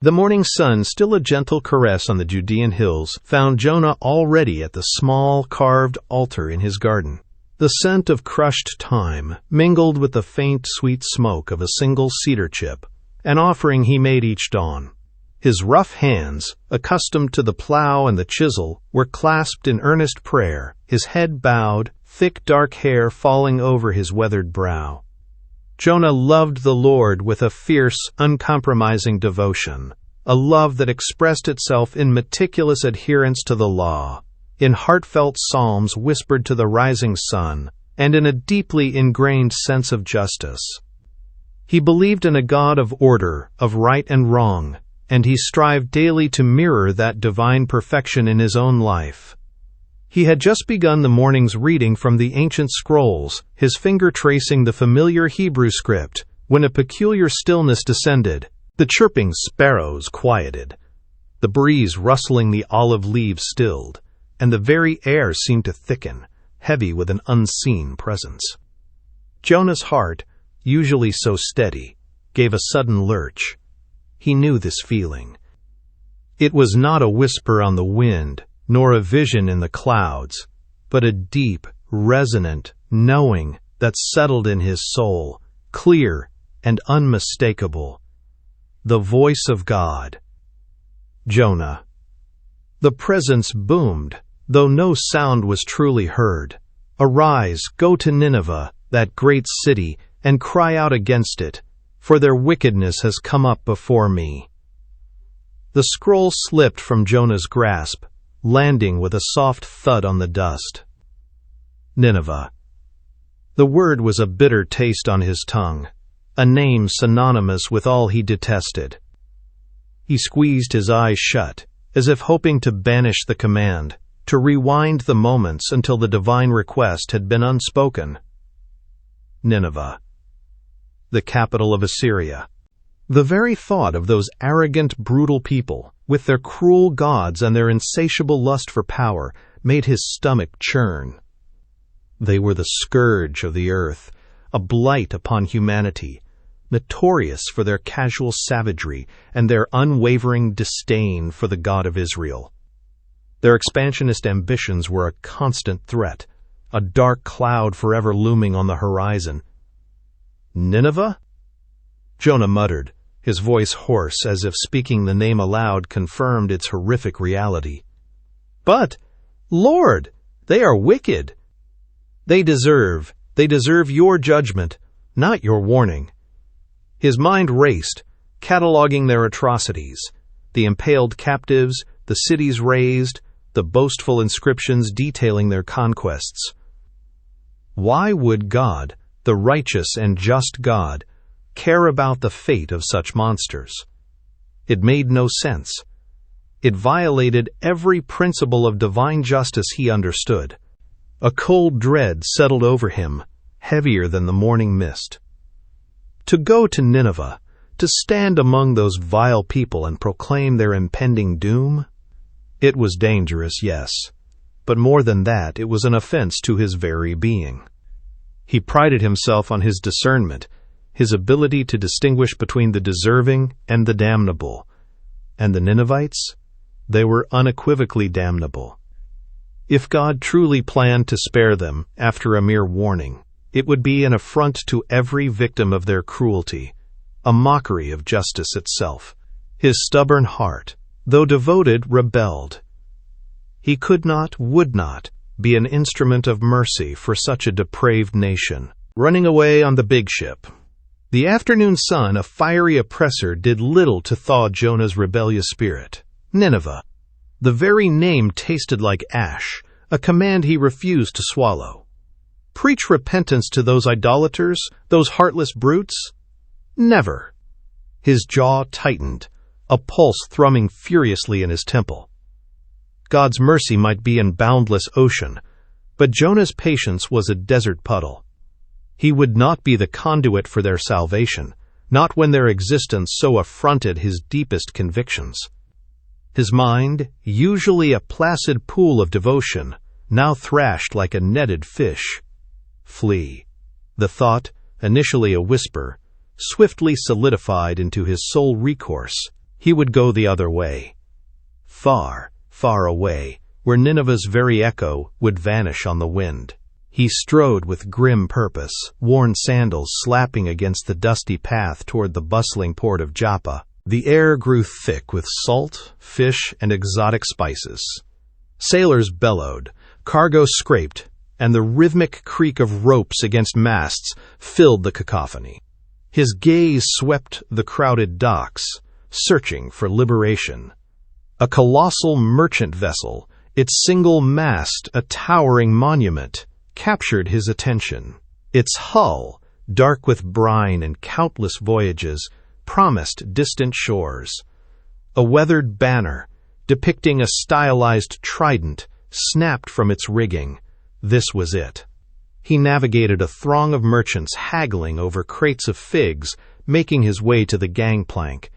The morning sun, still a gentle caress on the Judean hills, found Jonah already at the small carved altar in his garden. The scent of crushed thyme mingled with the faint, sweet smoke of a single cedar chip, an offering he made each dawn. His rough hands, accustomed to the plow and the chisel, were clasped in earnest prayer, his head bowed, thick dark hair falling over his weathered brow. Jonah loved the Lord with a fierce, uncompromising devotion, a love that expressed itself in meticulous adherence to the law, in heartfelt psalms whispered to the rising sun, and in a deeply ingrained sense of justice. He believed in a God of order, of right and wrong, and he strived daily to mirror that divine perfection in his own life. He had just begun the morning's reading from the ancient scrolls, his finger tracing the familiar Hebrew script, when a peculiar stillness descended. The chirping sparrows quieted, the breeze rustling the olive leaves stilled, and the very air seemed to thicken, heavy with an unseen presence. Jonah's heart, usually so steady, gave a sudden lurch. He knew this feeling. It was not a whisper on the wind, nor a vision in the clouds, but a deep, resonant knowing that settled in his soul, clear and unmistakable. The voice of God. Jonah. The presence boomed, though no sound was truly heard. Arise, go to Nineveh, that great city, and cry out against it, for their wickedness has come up before me. The scroll slipped from Jonah's grasp, landing with a soft thud on the dust. Nineveh. The word was a bitter taste on his tongue, a name synonymous with all he detested. He squeezed his eyes shut, as if hoping to banish the command, to rewind the moments until the divine request had been unspoken. Nineveh. The capital of Assyria. The very thought of those arrogant, brutal people, with their cruel gods and their insatiable lust for power, made his stomach churn. They were the scourge of the earth, a blight upon humanity, notorious for their casual savagery and their unwavering disdain for the God of Israel. Their expansionist ambitions were a constant threat, a dark cloud forever looming on the horizon. Nineveh? Jonah muttered, his voice hoarse as if speaking the name aloud confirmed its horrific reality. But, Lord, they are wicked. They deserve your judgment, not your warning. His mind raced, cataloging their atrocities, the impaled captives, the cities razed, the boastful inscriptions detailing their conquests. Why would God, the righteous and just God, care about the fate of such monsters? It made no sense. It violated every principle of divine justice he understood. A cold dread settled over him, heavier than the morning mist. To go to Nineveh, to stand among those vile people and proclaim their impending doom? It was dangerous, yes, but more than that, it was an offense to his very being. He prided himself on his discernment, his ability to distinguish between the deserving and the damnable. And the Ninevites? They were unequivocally damnable. If God truly planned to spare them after a mere warning, it would be an affront to every victim of their cruelty, a mockery of justice itself. His stubborn heart, though devoted, rebelled. He could not, would not, be an instrument of mercy for such a depraved nation. Running away on the big ship. The afternoon sun, a fiery oppressor, did little to thaw Jonah's rebellious spirit. Nineveh. The very name tasted like ash, a command he refused to swallow. Preach repentance to those idolaters, those heartless brutes? Never. His jaw tightened, a pulse thrumming furiously in his temple. God's mercy might be an boundless ocean, but Jonah's patience was a desert puddle. He would not be the conduit for their salvation, not when their existence so affronted his deepest convictions. His mind, usually a placid pool of devotion, now thrashed like a netted fish. Flee. The thought, initially a whisper, swiftly solidified into his sole recourse, He would go the other way. Far, far away, where Nineveh's very echo would vanish on the wind. He strode with grim purpose, worn sandals slapping against the dusty path toward the bustling port of Joppa. The air grew thick with salt, fish, and exotic spices. Sailors bellowed, cargo scraped, and the rhythmic creak of ropes against masts filled the cacophony. His gaze swept the crowded docks, searching for liberation. A colossal merchant vessel, its single mast a towering monument, captured his attention. Its hull, dark with brine and countless voyages, promised distant shores. A weathered banner, depicting a stylized trident, snapped from its rigging. This was it. He navigated a throng of merchants haggling over crates of figs, making his way to the gangplank.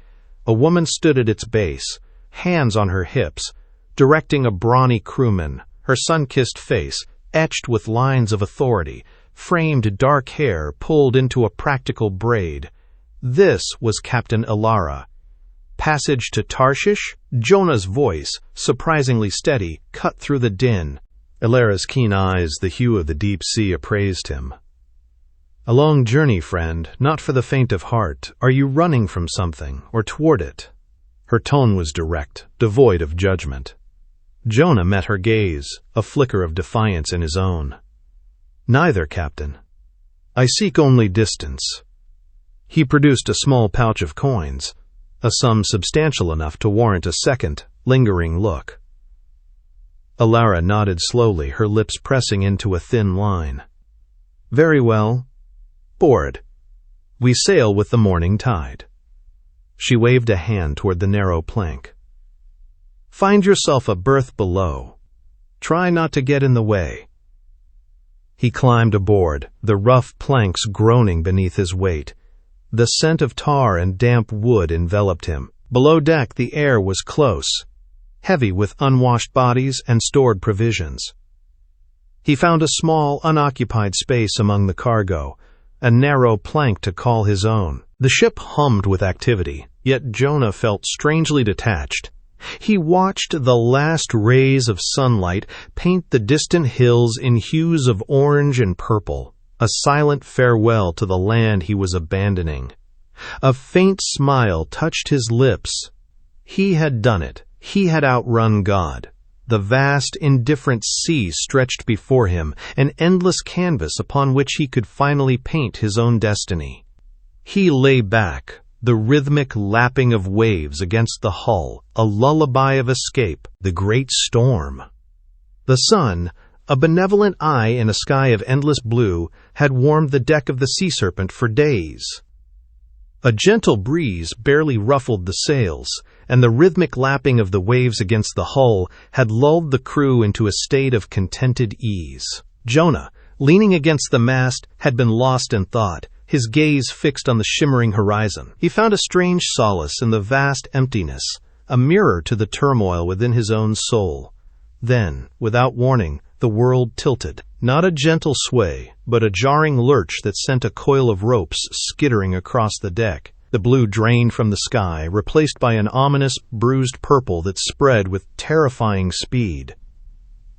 A woman stood at its base, hands on her hips, directing a brawny crewman, her sun-kissed face etched with lines of authority, framed dark hair pulled into a practical braid. This was Captain Ilara. Passage to Tarshish? Jonah's voice, surprisingly steady, cut through the din. Ilara's keen eyes, the hue of the deep sea, appraised him. A long journey, friend, not for the faint of heart. Are you running from something, or toward it? Her tone was direct, devoid of judgment. Jonah met her gaze, a flicker of defiance in his own. Neither, Captain. I seek only distance. He produced a small pouch of coins, a sum substantial enough to warrant a second, lingering look. Ilara nodded slowly, her lips pressing into a thin line. Very well. Board. We sail with the morning tide. She waved a hand toward the narrow plank. Find yourself a berth below. Try not to get in the way. He climbed aboard, the rough planks groaning beneath his weight. The scent of tar and damp wood enveloped him. Below deck the air was close, heavy with unwashed bodies and stored provisions. He found a small, unoccupied space among the cargo, a narrow plank to call his own. The ship hummed with activity, yet Jonah felt strangely detached. He watched the last rays of sunlight paint the distant hills in hues of orange and purple, a silent farewell to the land he was abandoning. A faint smile touched his lips. He had done it. He had outrun God. The vast, indifferent sea stretched before him, an endless canvas upon which he could finally paint his own destiny. He lay back, the rhythmic lapping of waves against the hull, a lullaby of escape, the great storm. The sun, a benevolent eye in a sky of endless blue, had warmed the deck of the Sea Serpent for days. A gentle breeze barely ruffled the sails, and the rhythmic lapping of the waves against the hull had lulled the crew into a state of contented ease. Jonah, leaning against the mast, had been lost in thought, his gaze fixed on the shimmering horizon. He found a strange solace in the vast emptiness, a mirror to the turmoil within his own soul. Then, without warning, the world tilted. Not a gentle sway, but a jarring lurch that sent a coil of ropes skittering across the deck. The blue drained from the sky, replaced by an ominous, bruised purple that spread with terrifying speed.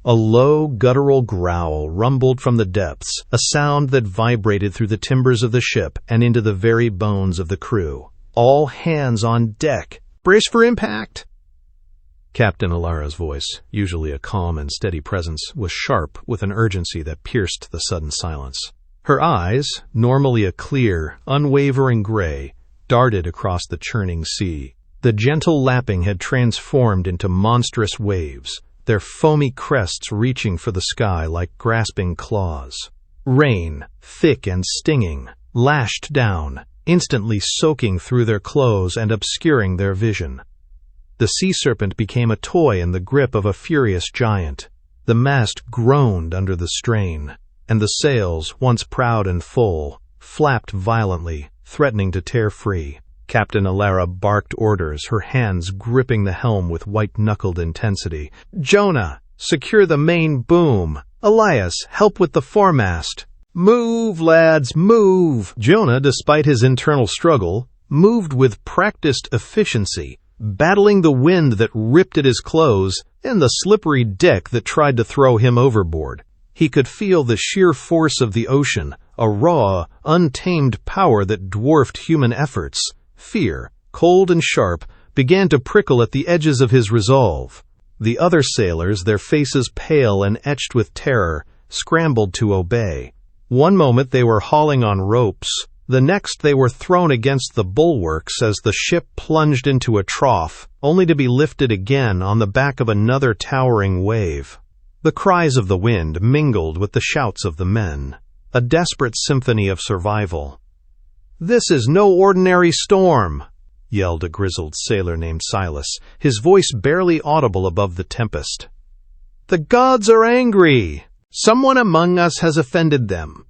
A low, guttural growl rumbled from the depths, a sound that vibrated through the timbers of the ship and into the very bones of the crew. All hands on deck! Brace for impact! Captain Ilara's voice, usually a calm and steady presence, was sharp with an urgency that pierced the sudden silence. Her eyes, normally a clear, unwavering gray, darted across the churning sea. The gentle lapping had transformed into monstrous waves, their foamy crests reaching for the sky like grasping claws. Rain, thick and stinging, lashed down, instantly soaking through their clothes and obscuring their vision. The sea serpent became a toy in the grip of a furious giant. The mast groaned under the strain, and the sails, once proud and full, flapped violently, threatening to tear free. Captain Ilara barked orders, her hands gripping the helm with white-knuckled intensity. Jonah, secure the main boom. Elias, help with the foremast. Move, lads, move! Jonah, despite his internal struggle, moved with practiced efficiency. battling the wind that ripped at his clothes and the slippery deck that tried to throw him overboard. He could feel the sheer force of the ocean, a raw, untamed power that dwarfed human efforts. Fear, cold and sharp, began to prickle at the edges of his resolve. The other sailors, their faces pale and etched with terror, scrambled to obey. One moment they were hauling on ropes, the next they were thrown against the bulwarks as the ship plunged into a trough, only to be lifted again on the back of another towering wave. The cries of the wind mingled with the shouts of the men, a desperate symphony of survival. "This is no ordinary storm," yelled a grizzled sailor named Silas, his voice barely audible above the tempest. "The gods are angry! Someone among us has offended them."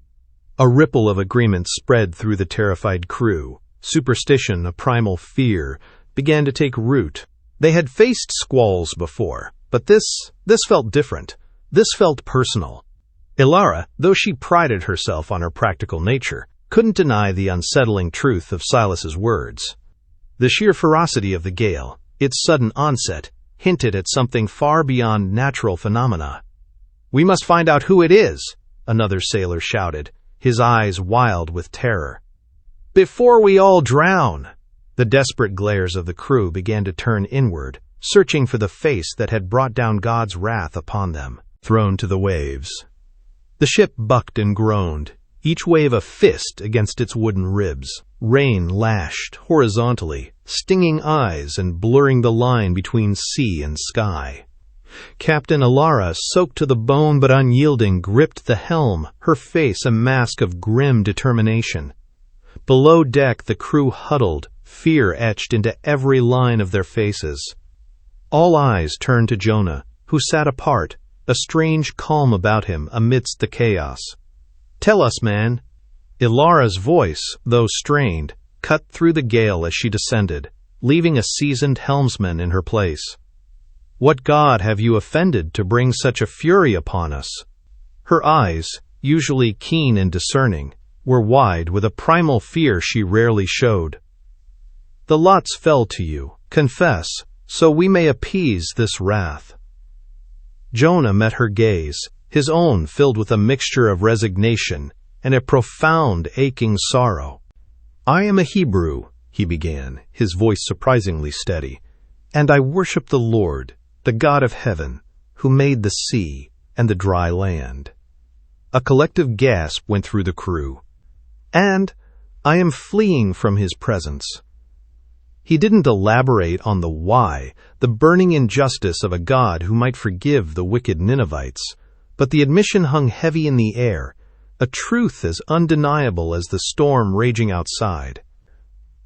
A ripple of agreement spread through the terrified crew. Superstition, a primal fear, began to take root. They had faced squalls before, but this felt different. This felt personal. Ilara, though she prided herself on her practical nature, couldn't deny the unsettling truth of Silas's words. The sheer ferocity of the gale, its sudden onset, hinted at something far beyond natural phenomena. "We must find out who it is," another sailor shouted, his eyes wild with terror. "Before we all drown!" The desperate glares of the crew began to turn inward, searching for the face that had brought down God's wrath upon them. Thrown to the waves. The ship bucked and groaned, each wave a fist against its wooden ribs. Rain lashed horizontally, stinging eyes and blurring the line between sea and sky. Captain Ilara, soaked to the bone but unyielding, gripped the helm, her face a mask of grim determination. Below deck the crew huddled, fear etched into every line of their faces. All eyes turned to Jonah, who sat apart, a strange calm about him amidst the chaos. "Tell us, man." Ilara's voice, though strained, cut through the gale as she descended, leaving a seasoned helmsman in her place. "What god have you offended to bring such a fury upon us?" Her eyes, usually keen and discerning, were wide with a primal fear she rarely showed. "The lots fell to you. Confess, so we may appease this wrath." Jonah met her gaze, his own filled with a mixture of resignation and a profound, aching sorrow. "I am a Hebrew," he began, his voice surprisingly steady, "and I worship the Lord, the God of heaven, who made the sea and the dry land." A collective gasp went through the crew. "And I am fleeing from his presence." He didn't elaborate on the why, the burning injustice of a God who might forgive the wicked Ninevites, but the admission hung heavy in the air, a truth as undeniable as the storm raging outside.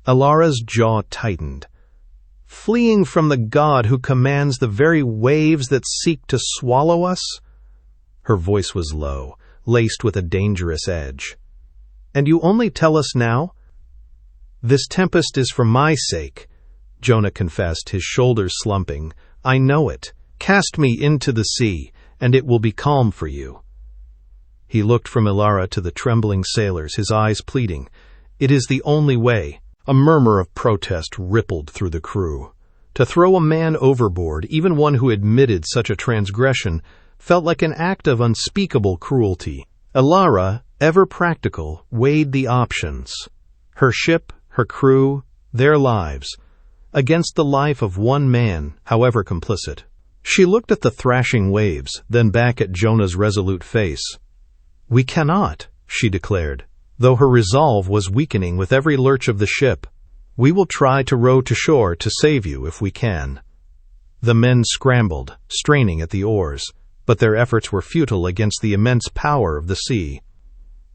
Ilara's jaw tightened. "Fleeing from the God who commands the very waves that seek to swallow us?" Her voice was low, laced with a dangerous edge. "And you only tell us now?" "This tempest is for my sake," Jonah confessed, his shoulders slumping. "I know it. Cast me into the sea, and it will be calm for you." He looked from Ilara to the trembling sailors, his eyes pleading. "It is the only way." A murmur of protest rippled through the crew. To throw a man overboard, even one who admitted such a transgression, felt like an act of unspeakable cruelty. Ilara, ever practical, weighed the options. Her ship, her crew, their lives, against the life of one man, however complicit. She looked at the thrashing waves, then back at Jonah's resolute face. "We cannot," she declared, though her resolve was weakening with every lurch of the ship. "We will try to row to shore to save you if we can." The men scrambled, straining at the oars, but their efforts were futile against the immense power of the sea.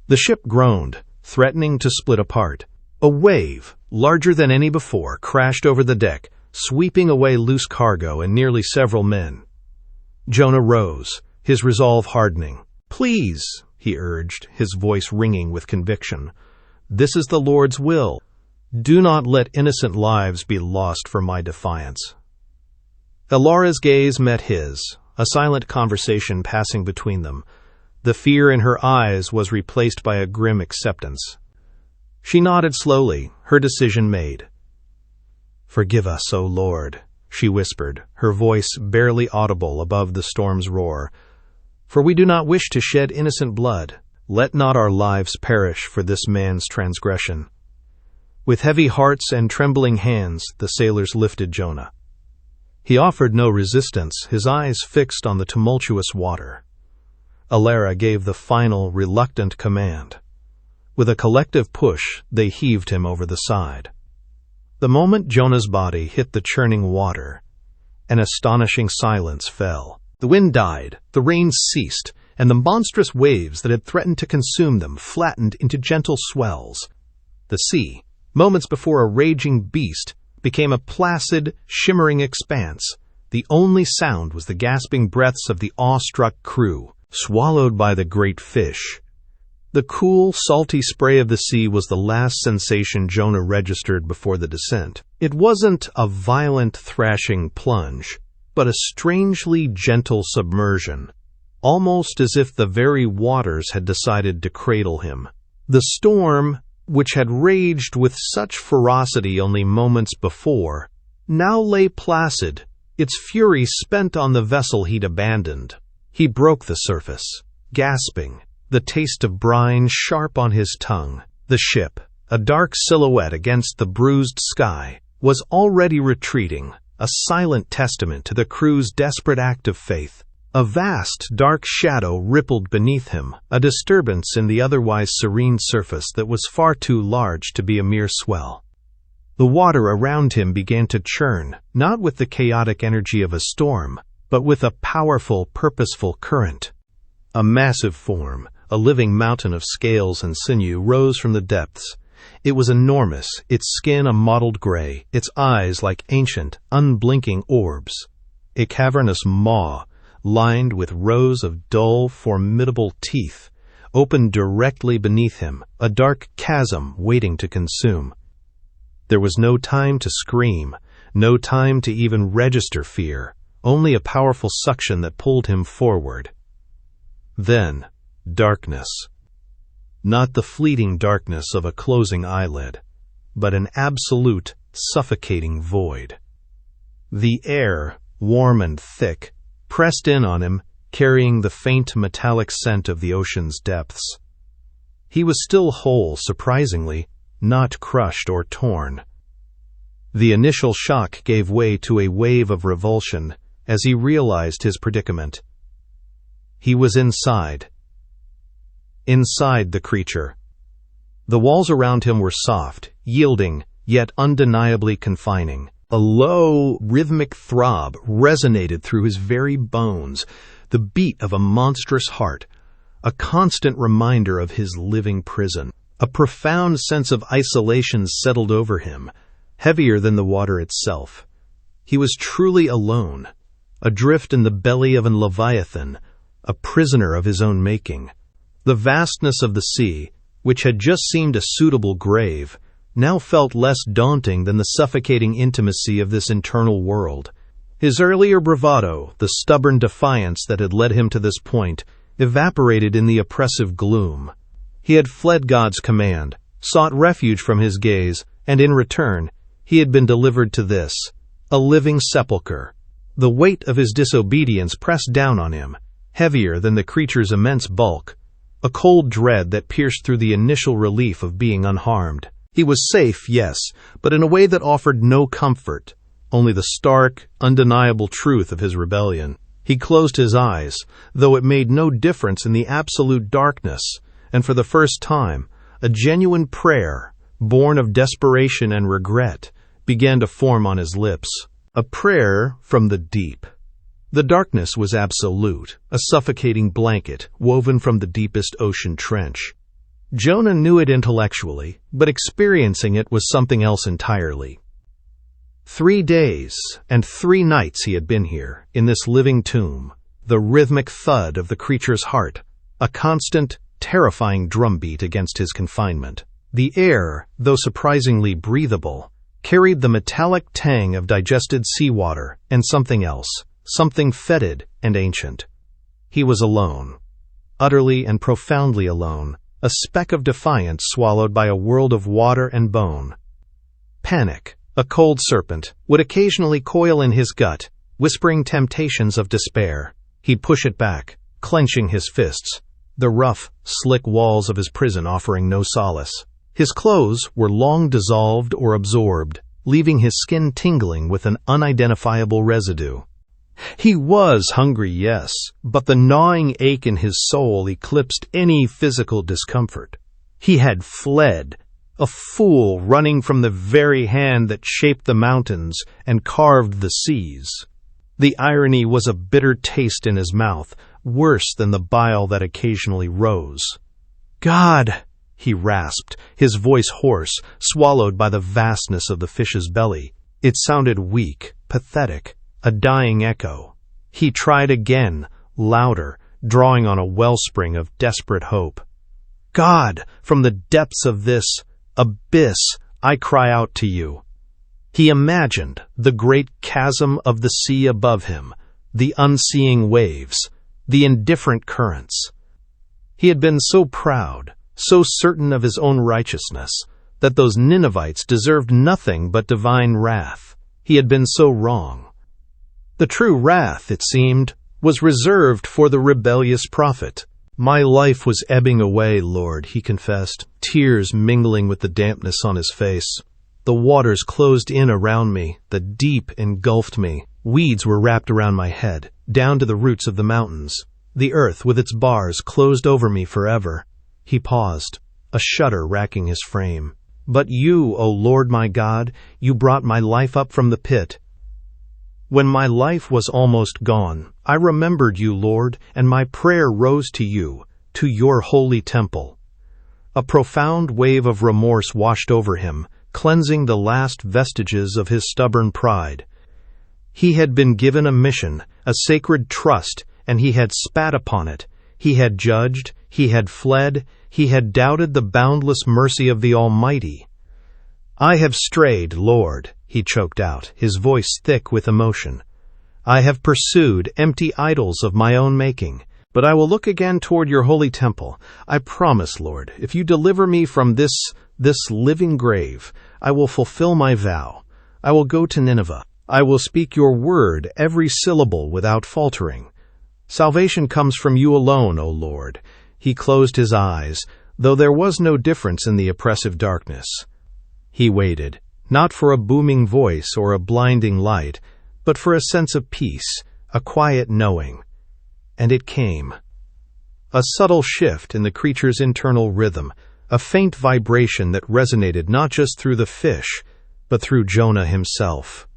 The ship groaned, threatening to split apart. A wave, larger than any before, crashed over the deck, sweeping away loose cargo and nearly several men. Jonah rose, his resolve hardening. "Please," he urged, his voice ringing with conviction. "This is the Lord's will. Do not let innocent lives be lost for my defiance." Ilara's gaze met his, a silent conversation passing between them. The fear in her eyes was replaced by a grim acceptance. She nodded slowly, her decision made. "Forgive us, O Lord," she whispered, her voice barely audible above the storm's roar, "for we do not wish to shed innocent blood. Let not our lives perish for this man's transgression." With heavy hearts and trembling hands, the sailors lifted Jonah. He offered no resistance, his eyes fixed on the tumultuous water. Alara gave the final, reluctant command. With a collective push, they heaved him over the side. The moment Jonah's body hit the churning water, an astonishing silence fell. The wind died, the rain ceased, and the monstrous waves that had threatened to consume them flattened into gentle swells. The sea, moments before a raging beast, became a placid, shimmering expanse. The only sound was the gasping breaths of the awestruck crew, swallowed by the great fish. The cool, salty spray of the sea was the last sensation Jonah registered before the descent. It wasn't a violent, thrashing plunge, but a strangely gentle submersion, almost as if the very waters had decided to cradle him. The storm, which had raged with such ferocity only moments before, now lay placid, its fury spent on the vessel he'd abandoned. He broke the surface, gasping, the taste of brine sharp on his tongue. The ship, a dark silhouette against the bruised sky, was already retreating, a silent testament to the crew's desperate act of faith. A vast, dark shadow rippled beneath him, a disturbance in the otherwise serene surface that was far too large to be a mere swell. The water around him began to churn, not with the chaotic energy of a storm, but with a powerful, purposeful current. A massive form, a living mountain of scales and sinew, rose from the depths. It was enormous, its skin a mottled gray, its eyes like ancient, unblinking orbs. A cavernous maw, lined with rows of dull, formidable teeth, opened directly beneath him, a dark chasm waiting to consume. There was no time to scream, no time to even register fear, only a powerful suction that pulled him forward. Then, darkness. Not the fleeting darkness of a closing eyelid, but an absolute, suffocating void. The air, warm and thick, pressed in on him, carrying the faint metallic scent of the ocean's depths. He was still whole, surprisingly, not crushed or torn. The initial shock gave way to a wave of revulsion as he realized his predicament. He was inside the creature. The walls around him were soft, yielding, yet undeniably confining. A low, rhythmic throb resonated through his very bones, the beat of a monstrous heart, a constant reminder of his living prison. A profound sense of isolation settled over him, heavier than the water itself. He was truly alone, adrift in the belly of an leviathan, a prisoner of his own making. The vastness of the sea, which had just seemed a suitable grave, now felt less daunting than the suffocating intimacy of this internal world. His earlier bravado, the stubborn defiance that had led him to this point, evaporated in the oppressive gloom. He had fled God's command, sought refuge from his gaze, and in return, he had been delivered to this, a living sepulchre. The weight of his disobedience pressed down on him, heavier than the creature's immense bulk, a cold dread that pierced through the initial relief of being unharmed. He was safe, yes, but in a way that offered no comfort, only the stark, undeniable truth of his rebellion. He closed his eyes, though it made no difference in the absolute darkness, and for the first time, a genuine prayer, born of desperation and regret, began to form on his lips. A prayer from the deep. The darkness was absolute, a suffocating blanket woven from the deepest ocean trench. Jonah knew it intellectually, but experiencing it was something else entirely. 3 days and 3 nights he had been here, in this living tomb, the rhythmic thud of the creature's heart, a constant, terrifying drumbeat against his confinement. The air, though surprisingly breathable, carried the metallic tang of digested seawater and something else, something fetid and ancient. He was alone, utterly and profoundly alone, a speck of defiance swallowed by a world of water and bone. Panic, A cold serpent would occasionally coil in his gut, whispering temptations of despair. He'd push it back, clenching his fists, the rough, slick walls of his prison offering no solace. His clothes were long dissolved or absorbed, leaving his skin tingling with an unidentifiable residue. He was hungry, yes, but the gnawing ache in his soul eclipsed any physical discomfort. He had fled, a fool running from the very hand that shaped the mountains and carved the seas. The irony was a bitter taste in his mouth, worse than the bile that occasionally rose. "God!" he rasped, his voice hoarse, swallowed by the vastness of the fish's belly. It sounded weak, pathetic, a dying echo. He tried again, louder, drawing on a wellspring of desperate hope. "God, from the depths of this abyss, I cry out to you." He imagined the great chasm of the sea above him, the unseeing waves, the indifferent currents. He had been so proud, so certain of his own righteousness, that those Ninevites deserved nothing but divine wrath. He had been so wrong. The true wrath, it seemed, was reserved for the rebellious prophet. "My life was ebbing away, Lord," he confessed, tears mingling with the dampness on his face. "The waters closed in around me, the deep engulfed me. Weeds were wrapped around my head, down to the roots of the mountains. The earth with its bars closed over me forever." He paused, a shudder racking his frame. "But you, O Lord my God, you brought my life up from the pit. When my life was almost gone, I remembered you, Lord, and my prayer rose to you, to your holy temple." A profound wave of remorse washed over him, cleansing the last vestiges of his stubborn pride. He had been given a mission, a sacred trust, and he had spat upon it. He had judged, he had fled, he had doubted the boundless mercy of the Almighty. "I have strayed, Lord," he choked out, his voice thick with emotion. "I have pursued empty idols of my own making, but I will look again toward your holy temple. I promise, Lord, if you deliver me from this living grave, I will fulfill my vow. I will go to Nineveh. I will speak your word, every syllable without faltering. Salvation comes from you alone, O Lord." He closed his eyes, though there was no difference in the oppressive darkness. He waited, not for a booming voice or a blinding light, but for a sense of peace, a quiet knowing. And it came. A subtle shift in the creature's internal rhythm, a faint vibration that resonated not just through the fish, but through Jonah himself.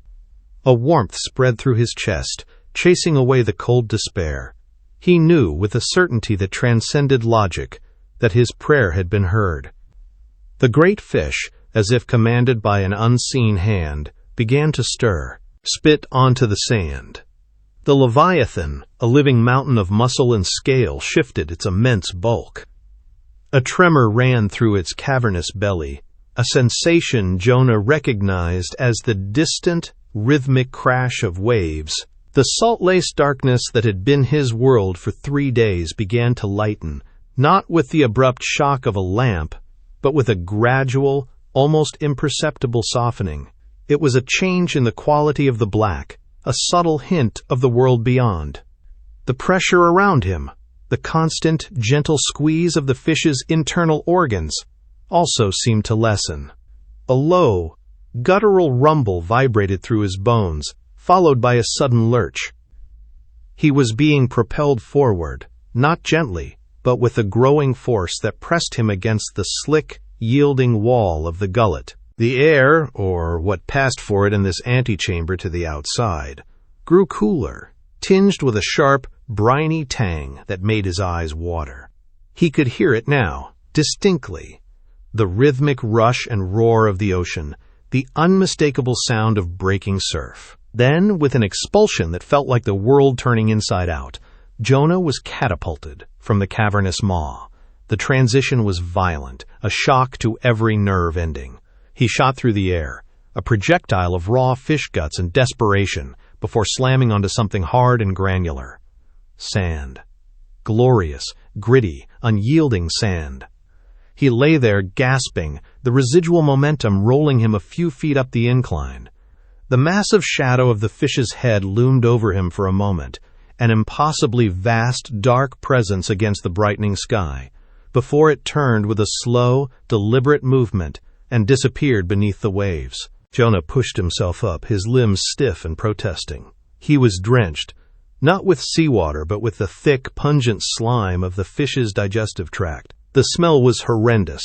A warmth spread through his chest, chasing away the cold despair. He knew with a certainty that transcended logic that his prayer had been heard. The great fish, as if commanded by an unseen hand, began to stir, spit onto the sand. The Leviathan, a living mountain of muscle and scale, shifted its immense bulk. A tremor ran through its cavernous belly, a sensation Jonah recognized as the distant, rhythmic crash of waves. The salt-laced darkness that had been his world for 3 days began to lighten, not with the abrupt shock of a lamp, but with a gradual, almost imperceptible softening. It was a change in the quality of the black, a subtle hint of the world beyond. The pressure around him, the constant, gentle squeeze of the fish's internal organs, also seemed to lessen. A low, guttural rumble vibrated through his bones, followed by a sudden lurch. He was being propelled forward, not gently, but with a growing force that pressed him against the slick, yielding wall of the gullet. The air, or what passed for it in this antechamber to the outside, grew cooler, tinged with a sharp, briny tang that made his eyes water. He could hear it now, distinctly. The rhythmic rush and roar of the ocean, the unmistakable sound of breaking surf. Then, with an expulsion that felt like the world turning inside out, Jonah was catapulted from the cavernous maw. The transition was violent, a shock to every nerve ending. He shot through the air, a projectile of raw fish guts and desperation, before slamming onto something hard and granular. Sand. Glorious, gritty, unyielding sand. He lay there gasping, the residual momentum rolling him a few feet up the incline. The massive shadow of the fish's head loomed over him for a moment, an impossibly vast, dark presence against the brightening sky, before it turned with a slow, deliberate movement and disappeared beneath the waves. Jonah pushed himself up, his limbs stiff and protesting. He was drenched, not with seawater, but with the thick, pungent slime of the fish's digestive tract. The smell was horrendous,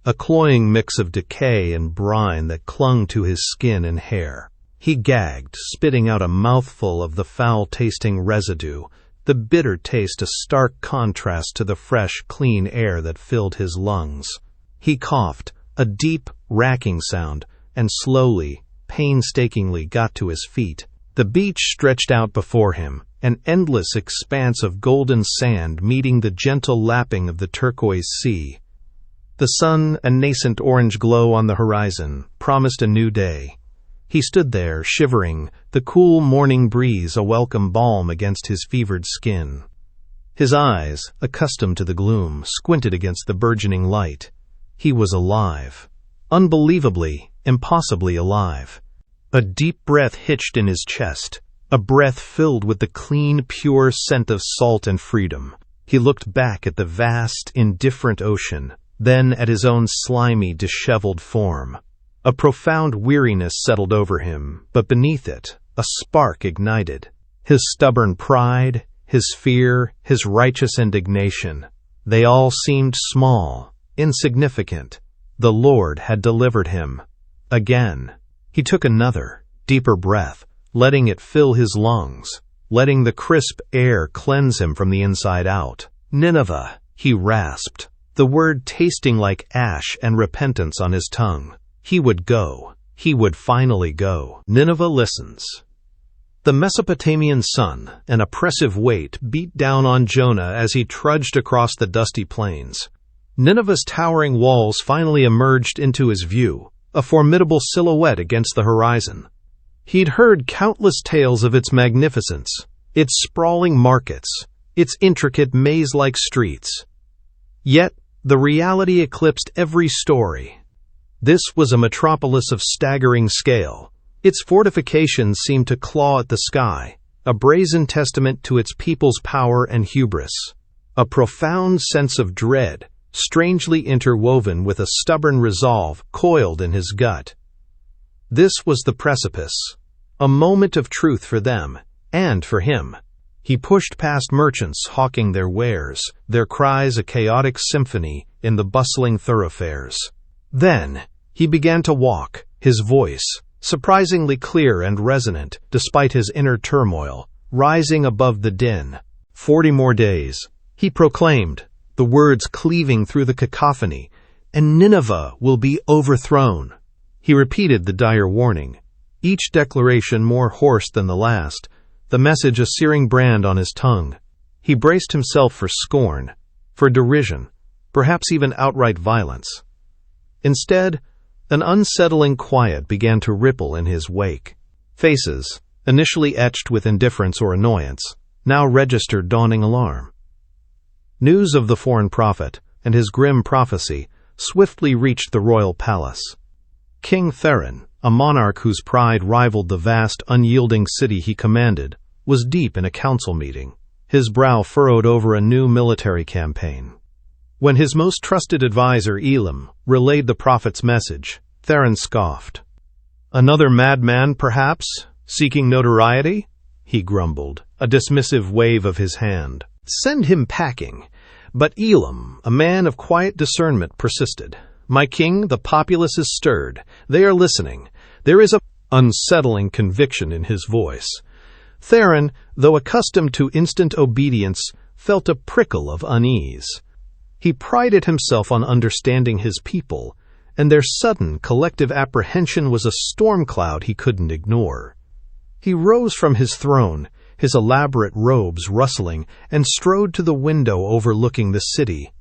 a cloying mix of decay and brine that clung to his skin and hair. He gagged, spitting out a mouthful of the foul-tasting residue, the bitter taste a stark contrast to the fresh, clean air that filled his lungs. He coughed, a deep, racking sound, and slowly, painstakingly got to his feet. The beach stretched out before him, an endless expanse of golden sand meeting the gentle lapping of the turquoise sea. The sun, a nascent orange glow on the horizon, promised a new day. He stood there, shivering, the cool morning breeze a welcome balm against his fevered skin. His eyes, accustomed to the gloom, squinted against the burgeoning light. He was alive. Unbelievably, impossibly alive. A deep breath hitched in his chest, a breath filled with the clean, pure scent of salt and freedom. He looked back at the vast, indifferent ocean, then at his own slimy, disheveled form. A profound weariness settled over him, but beneath it, a spark ignited. His stubborn pride, his fear, his righteous indignation, they all seemed small, insignificant. The Lord had delivered him. Again. He took another, deeper breath, letting it fill his lungs, letting the crisp air cleanse him from the inside out. Nineveh, he rasped, the word tasting like ash and repentance on his tongue. He would go. He would finally go. Nineveh listens. The Mesopotamian sun, an oppressive weight, beat down on Jonah as he trudged across the dusty plains. Nineveh's towering walls finally emerged into his view, a formidable silhouette against the horizon. He'd heard countless tales of its magnificence, its sprawling markets, its intricate maze-like streets. Yet, the reality eclipsed every story. This was a metropolis of staggering scale. Its fortifications seemed to claw at the sky, a brazen testament to its people's power and hubris. A profound sense of dread, strangely interwoven with a stubborn resolve, coiled in his gut. This was the precipice, a moment of truth for them, and for him. He pushed past merchants hawking their wares, their cries a chaotic symphony in the bustling thoroughfares. Then, he began to walk, his voice, surprisingly clear and resonant despite his inner turmoil, rising above the din. 40 more days, he proclaimed, the words cleaving through the cacophony, and Nineveh will be overthrown. He repeated the dire warning, each declaration more hoarse than the last, the message a searing brand on his tongue. He braced himself for scorn, for derision, perhaps even outright violence. Instead, an unsettling quiet began to ripple in his wake. Faces, initially etched with indifference or annoyance, now registered dawning alarm. News of the foreign prophet and his grim prophecy swiftly reached the royal palace. King Theron, a monarch whose pride rivaled the vast, unyielding city he commanded, was deep in a council meeting, his brow furrowed over a new military campaign. When his most trusted advisor, Elam, relayed the prophet's message, Theron scoffed. "Another madman, perhaps, seeking notoriety?" he grumbled, a dismissive wave of his hand. "Send him packing." But Elam, a man of quiet discernment, persisted. "My king, the populace is stirred. They are listening. There is a unsettling conviction in his voice." Theron, though accustomed to instant obedience, felt a prickle of unease. He prided himself on understanding his people, and their sudden collective apprehension was a storm cloud he couldn't ignore. He rose from his throne, his elaborate robes rustling, and strode to the window overlooking the city.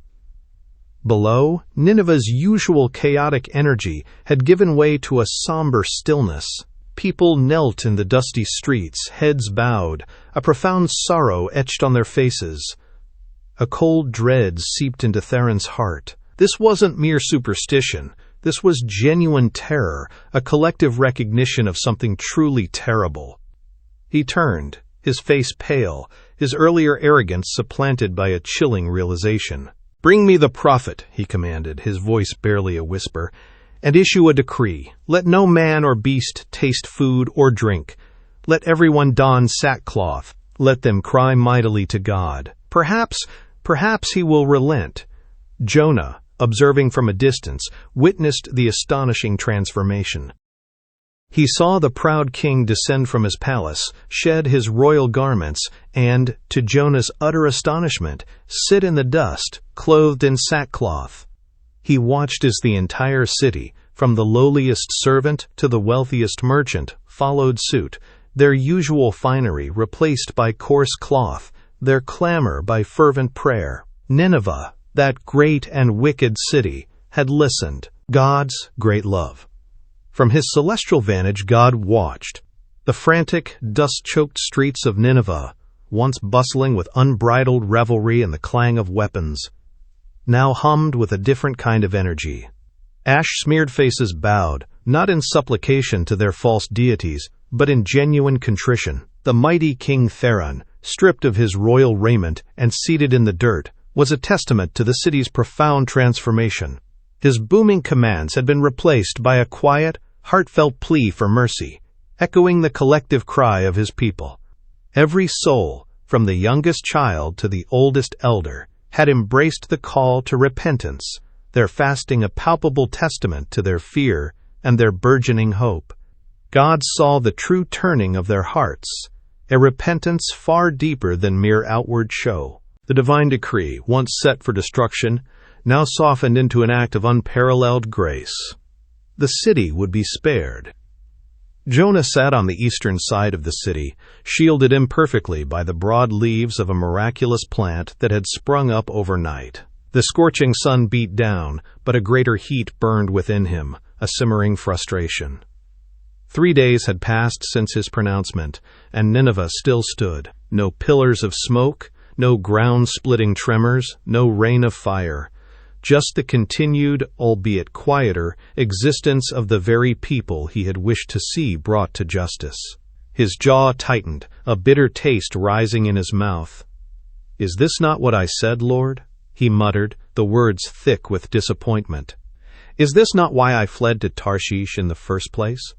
Below, Nineveh's usual chaotic energy had given way to a somber stillness. People knelt in the dusty streets, heads bowed, a profound sorrow etched on their faces. A cold dread seeped into Theron's heart, This wasn't mere superstition. This was genuine terror, a collective recognition of something truly terrible. He turned, his face pale, his earlier arrogance supplanted by a chilling realization. "Bring me the prophet," he commanded, his voice barely a whisper, "and issue a decree. Let no man or beast taste food or drink. Let everyone don sackcloth. Let them cry mightily to God. Perhaps he will relent." Jonah, observing from a distance, witnessed the astonishing transformation. He saw the proud king descend from his palace, shed his royal garments, and, to Jonah's utter astonishment, sit in the dust, clothed in sackcloth. He watched as the entire city, from the lowliest servant to the wealthiest merchant, followed suit, their usual finery replaced by coarse cloth, their clamor by fervent prayer. Nineveh, that great and wicked city, had listened. God's great love. From his celestial vantage, God watched. The frantic, dust-choked streets of Nineveh, once bustling with unbridled revelry and the clang of weapons, now hummed with a different kind of energy. Ash-smeared faces bowed, not in supplication to their false deities, but in genuine contrition. The mighty King Theron, stripped of his royal raiment and seated in the dirt, was a testament to the city's profound transformation. His booming commands had been replaced by a quiet, heartfelt plea for mercy, echoing the collective cry of his people. Every soul, from the youngest child to the oldest elder, had embraced the call to repentance, their fasting a palpable testament to their fear and their burgeoning hope. God saw the true turning of their hearts, a repentance far deeper than mere outward show. The divine decree, once set for destruction, now softened into an act of unparalleled grace. The city would be spared. Jonah sat on the eastern side of the city, shielded imperfectly by the broad leaves of a miraculous plant that had sprung up overnight. The scorching sun beat down, but a greater heat burned within him, a simmering frustration. 3 days had passed since his pronouncement, and Nineveh still stood. No pillars of smoke, no ground-splitting tremors, no rain of fire. Just the continued, albeit quieter, existence of the very people he had wished to see brought to justice. His jaw tightened, a bitter taste rising in his mouth. "Is this not what I said, Lord?" he muttered, the words thick with disappointment. "Is this not why I fled to Tarshish in the first place?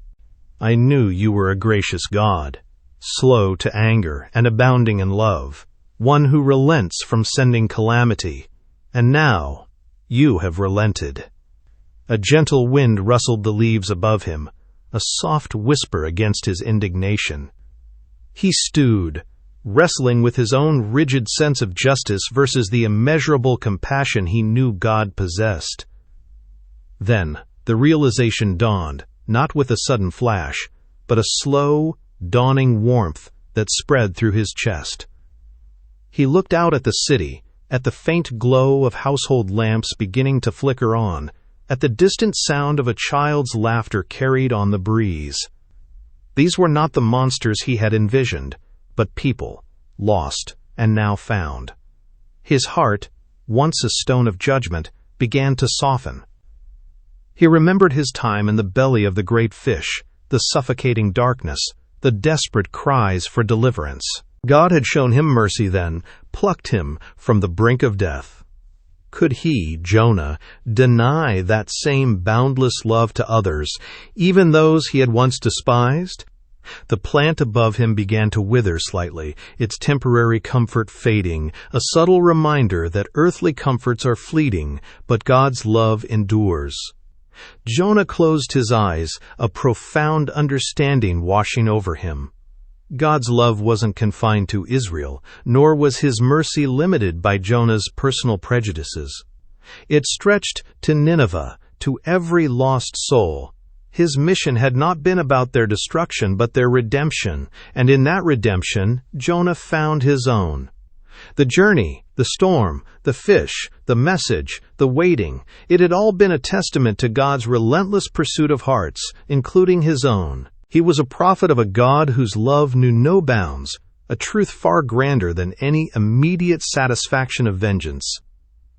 I knew you were a gracious God, slow to anger and abounding in love, one who relents from sending calamity, and now you have relented." A gentle wind rustled the leaves above him, a soft whisper against his indignation. He stewed, wrestling with his own rigid sense of justice versus the immeasurable compassion he knew God possessed. Then the realization dawned, not with a sudden flash, but a slow, dawning warmth that spread through his chest. He looked out at the city, at the faint glow of household lamps beginning to flicker on, at the distant sound of a child's laughter carried on the breeze. These were not the monsters he had envisioned, but people, lost and now found. His heart, once a stone of judgment, began to soften. He remembered his time in the belly of the great fish, the suffocating darkness, the desperate cries for deliverance. God had shown him mercy then, plucked him from the brink of death. Could he, Jonah, deny that same boundless love to others, even those he had once despised? The plant above him began to wither slightly, its temporary comfort fading, a subtle reminder that earthly comforts are fleeting, but God's love endures. Jonah closed his eyes, a profound understanding washing over him. God's love wasn't confined to Israel, nor was his mercy limited by Jonah's personal prejudices. It stretched to Nineveh, to every lost soul. His mission had not been about their destruction, but their redemption, and in that redemption, Jonah found his own. The journey, the storm, the fish, the message, the waiting, it had all been a testament to God's relentless pursuit of hearts, including his own. He was a prophet of a God whose love knew no bounds, a truth far grander than any immediate satisfaction of vengeance.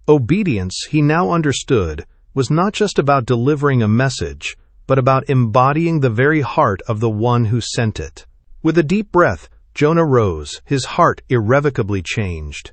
Obedience, he now understood, was not just about delivering a message, but about embodying the very heart of the one who sent it. With a deep breath, Jonah rose, his heart irrevocably changed.